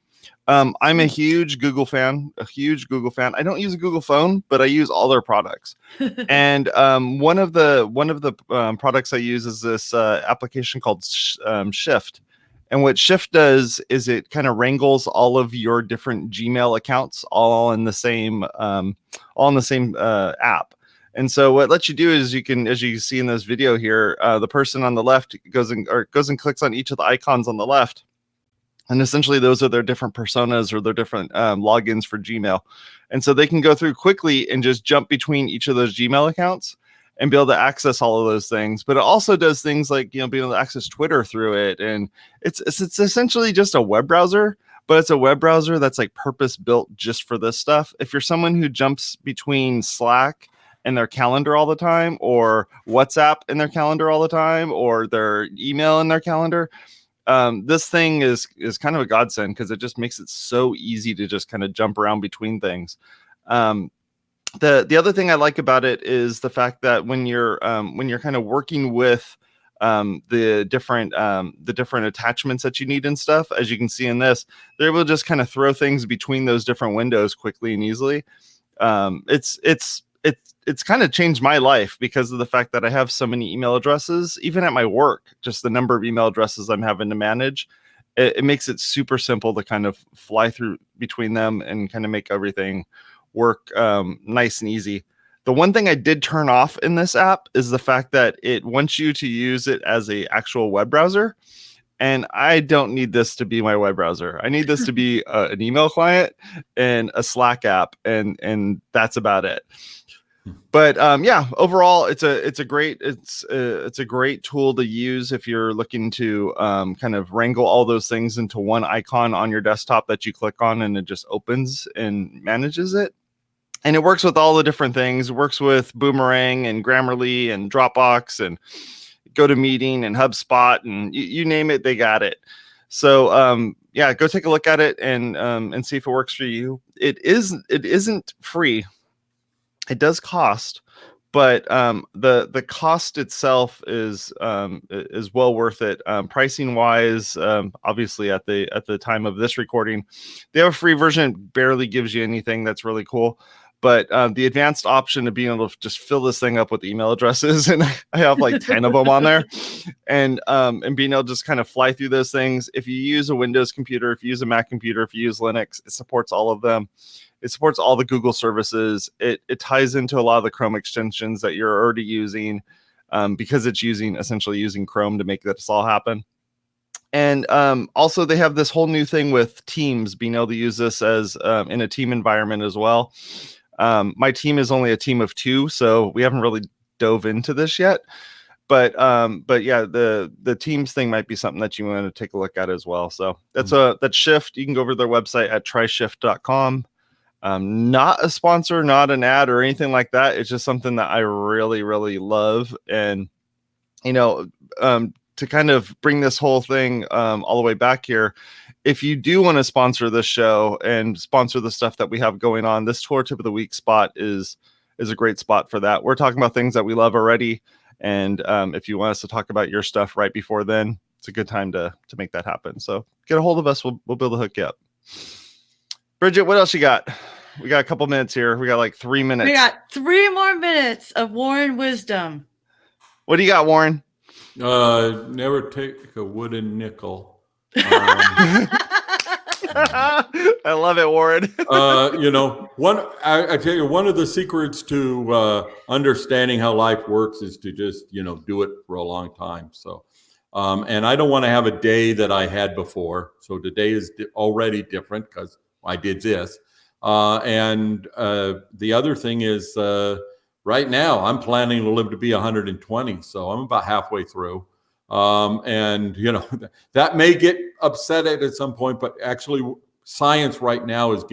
I'm a huge Google fan. I don't use a Google phone, but I use all their products. And one of the products I use is this application called Shift. And what Shift does is it kind of wrangles all of your different Gmail accounts all in the same app. And so what it lets you do is you can, as you see in this video here, the person on the left goes and clicks on each of the icons on the left. And essentially those are their different personas or their different logins for Gmail. And so they can go through quickly and just jump between each of those Gmail accounts and be able to access all of those things. But it also does things like, being able to access Twitter through it. And it's essentially just a web browser, but it's a web browser that's like purpose built just for this stuff. If you're someone who jumps between Slack and their calendar all the time, or WhatsApp in their calendar all the time, or their email in their calendar, this thing is kind of a godsend because it just makes it so easy to just kind of jump around between things. The other thing I like about it is the fact that when you're kind of working with the different attachments that you need and stuff, as you can see in this, they're able to just kind of throw things between those different windows quickly and easily. it's kind of changed my life because of the fact that I have so many email addresses, even at my work. Just the number of email addresses I'm having to manage, it makes it super simple to kind of fly through between them and kind of make everything work nice and easy. The one thing I did turn off in this app is the fact that it wants you to use it as a actual web browser. And I don't need this to be my web browser. I need this to be an email client and a Slack app, and that's about it. But yeah, overall, it's a great tool to use if you're looking to kind of wrangle all those things into one icon on your desktop that you click on, and it just opens and manages it. And it works with all the different things. It works with Boomerang and Grammarly and Dropbox and GoToMeeting and HubSpot, and you name it, they got it. So yeah, go take a look at it and see if it works for you. It isn't free. It does cost, but the cost itself is well worth it. Pricing wise, obviously at the time of this recording, they have a free version. It barely gives you anything that's really cool. But the advanced option of being able to just fill this thing up with email addresses, and I have like 10 of them on there, and being able to just kind of fly through those things. If you use a Windows computer, if you use a Mac computer, if you use Linux, it supports all of them. It supports all the Google services. It ties into a lot of the Chrome extensions that you're already using, because it's essentially using Chrome to make this all happen. And also they have this whole new thing with Teams, being able to use this as in a team environment as well. My team is only a team of 2, so we haven't really dove into this yet. But yeah, the Teams thing might be something that you want to take a look at as well. So that's Shift. You can go over to their website at tryshift.com. Not a sponsor, not an ad or anything like that. It's just something that I really, really love. And, to kind of bring this whole thing all the way back here, if you do want to sponsor this show and sponsor the stuff that we have going on, this Tour Tip of the Week spot is a great spot for that. We're talking about things that we love already. And if you want us to talk about your stuff right before then, it's a good time to make that happen. So get a hold of us. We'll be able to hook you up. Bridget, what else you got? We got a couple minutes here. We got like 3 minutes. We got 3 more minutes of Warren wisdom. What do you got, Warren? Never take a wooden nickel. I love it, Warren. I tell you, one of the secrets to understanding how life works is to just, do it for a long time. So, and I don't want to have a day that I had before. So today is already different because I did this. And the other thing is, right now I'm planning to live to be 120. So I'm about halfway through. And that may get upset at some point, but actually science right now is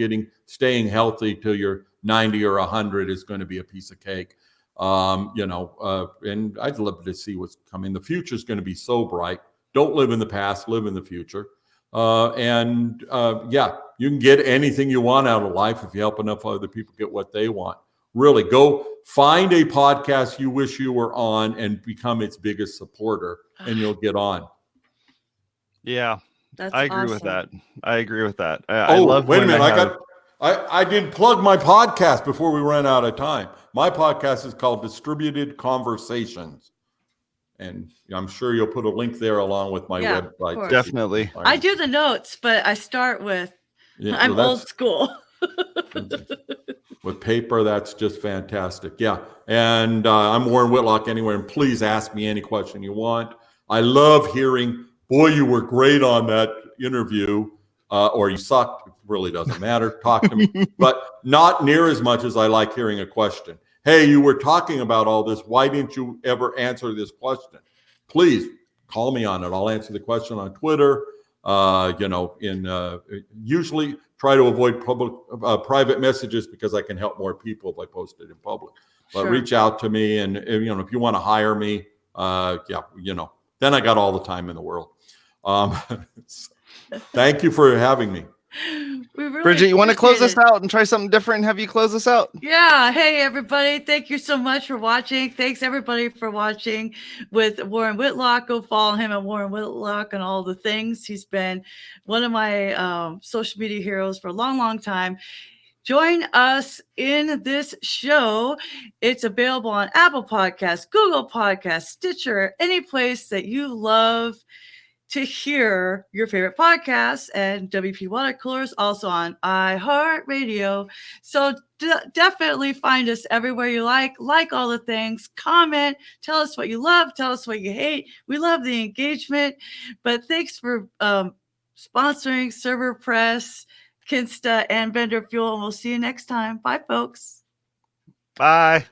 staying healthy till you're 90 or 100 is going to be a piece of cake. And I'd love to see what's coming. The future is going to be so bright. Don't live in the past, live in the future. Yeah, you can get anything you want out of life if you help enough other people get what they want. Really, go find a podcast you wish you were on and become its biggest supporter, and you'll get on. Yeah, that's I agree awesome. with that. I agree with that. I love. Wait a minute, I didn't plug my podcast before we ran out of time. My podcast is called Distributed Conversations. And I'm sure you'll put a link there along with my website. Definitely. I do the notes, but I start with, I'm old school. With paper, that's just fantastic. Yeah. And I'm Warren Whitlock anyway. And please ask me any question you want. I love hearing, boy, you were great on that interview, or you sucked. It really doesn't matter. Talk to me. But not near as much as I like hearing a question. Hey, you were talking about all this. Why didn't you ever answer this question? Please call me on it. I'll answer the question on Twitter. Usually try to avoid private messages because I can help more people if I post it in public. But Sure. Reach out to me, and if you want to hire me, then I got all the time in the world. Thank you for having me. Really Bridget, you want to close us out and try something different and have you close us out? Yeah. Hey, everybody. Thank you so much for watching. Thanks, everybody, for watching with Warren Whitlock. Go follow him at Warren Whitlock and all the things. He's been one of my social media heroes for a long, long time. Join us in this show. It's available on Apple Podcasts, Google Podcasts, Stitcher, any place that you love to hear your favorite podcasts. And WP Watercooler is also on iHeartRadio. So definitely find us everywhere you like all the things, comment, tell us what you love, tell us what you hate. We love the engagement. But thanks for sponsoring Server Press, Kinsta, and VendorFuel. And we'll see you next time. Bye, folks. Bye.